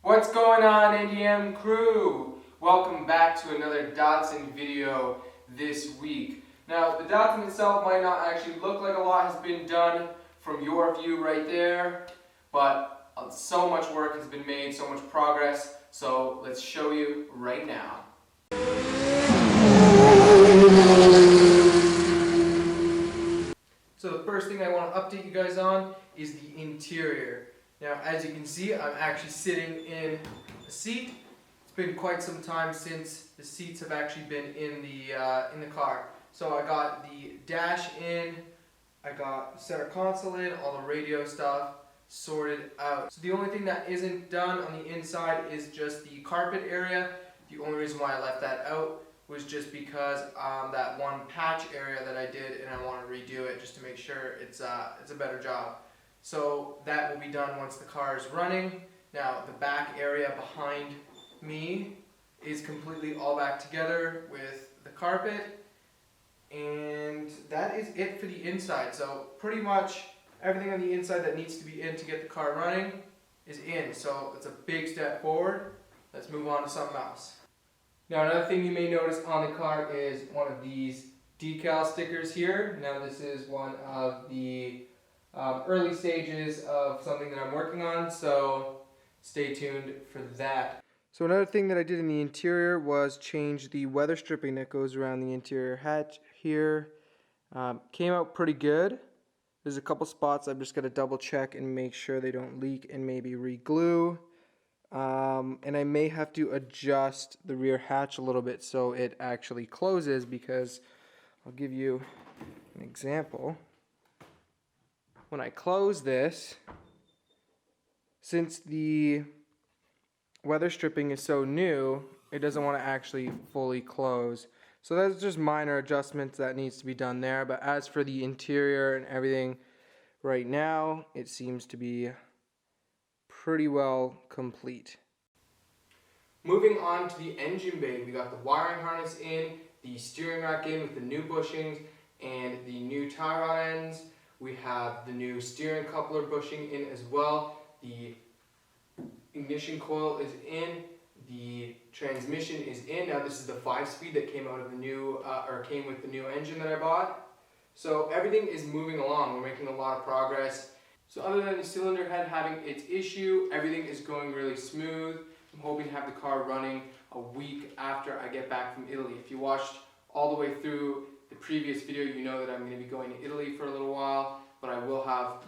What's going on, NDM crew? Welcome back to another Datsun video this week. Now, the Datsun itself might not actually look like a lot has been done from your view right there, but so much work has been made, so much progress, so let's show you right now. So the first thing I want to update you guys on is the interior. Now, as you can see, I'm actually sitting in a seat. It's been quite some time since the seats have actually been in the car. So I got the dash in, I got the center console in, all the radio stuff sorted out. So the only thing that isn't done on the inside is just the carpet area. The only reason why I left that out was just because that one patch area that I did, and I want to redo it just to make sure it's a better job. So that will be done once the car is running. Now the back area behind me is completely all back together with the carpet, and that is it for the inside. So pretty much everything on the inside that needs to be in to get the car running is in. So it's a big step forward. Let's move on to something else. Now another thing you may notice on the car is one of these decal stickers here. Now this is one of the early stages of something that I'm working on, so stay tuned for that. So another thing that I did in the interior was change the weather stripping that goes around the interior hatch here. Came out pretty good. There's a couple spots I'm just going to double check and make sure they don't leak and maybe re-glue. And I may have to adjust the rear hatch a little bit so it actually closes, because I'll give you an example. When I close this, since the weather stripping is so new, it doesn't want to actually fully close. So that's just minor adjustments that needs to be done there. But as for the interior and everything right now, it seems to be pretty well complete. Moving on to the engine bay, we got the wiring harness in, the steering rack in with the new bushings and the new tie rod ends. We have the new steering coupler bushing in as well. The ignition coil is in. The transmission is in. Now this is the 5-speed that came out of the new, came with the new engine that I bought. So everything is moving along. We're making a lot of progress. So other than the cylinder head having its issue, everything is going really smooth. I'm hoping to have the car running a week after I get back from Italy. If you watched all the way through the previous video, you know that I'm going to be going to Italy for a little while, but I will have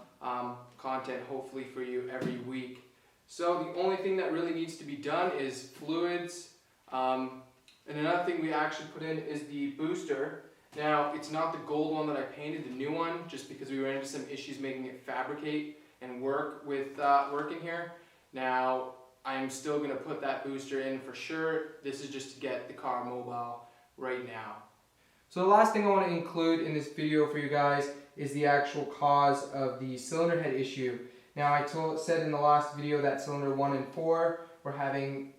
content hopefully for you every week. So the only thing that really needs to be done is fluids, and another thing we actually put in is the booster. Now it's not the gold one that I painted, the new one, just because we ran into some issues making it fabricate and work with working here. Now I'm still going to put that booster in for sure. This is just to get the car mobile right now. So the last thing I want to include in this video for you guys is the actual cause of the cylinder head issue. Now I said in the last video that cylinder 1 and 4 were having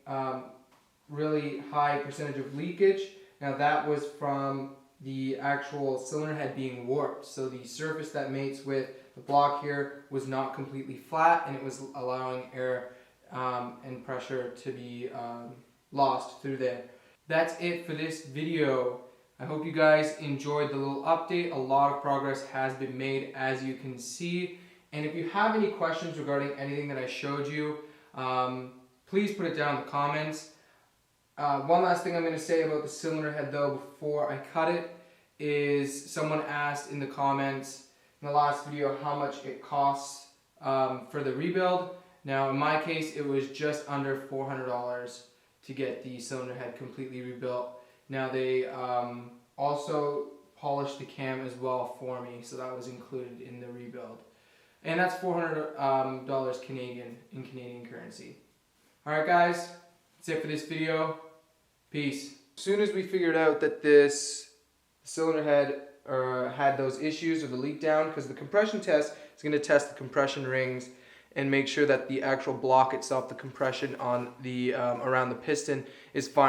really high percentage of leakage. Now that was from the actual cylinder head being warped. So the surface that mates with the block here was not completely flat, and it was allowing air and pressure to be lost through there. That's it for this video. I hope you guys enjoyed the little update. A lot of progress has been made, as you can see. And if you have any questions regarding anything that I showed you, please put it down in the comments. One last thing I'm going to say about the cylinder head though before I cut it is someone asked in the comments in the last video how much it costs for the rebuild. Now in my case it was just under $400 to get the cylinder head completely rebuilt. Now they also polished the cam as well for me, so that was included in the rebuild. And that's $400 Canadian in Canadian currency. Alright guys, that's it for this video. Peace. As soon as we figured out that this cylinder head had those issues or the leak down, because the compression test is going to test the compression rings and make sure that the actual block itself, the compression on the around the piston, is fine.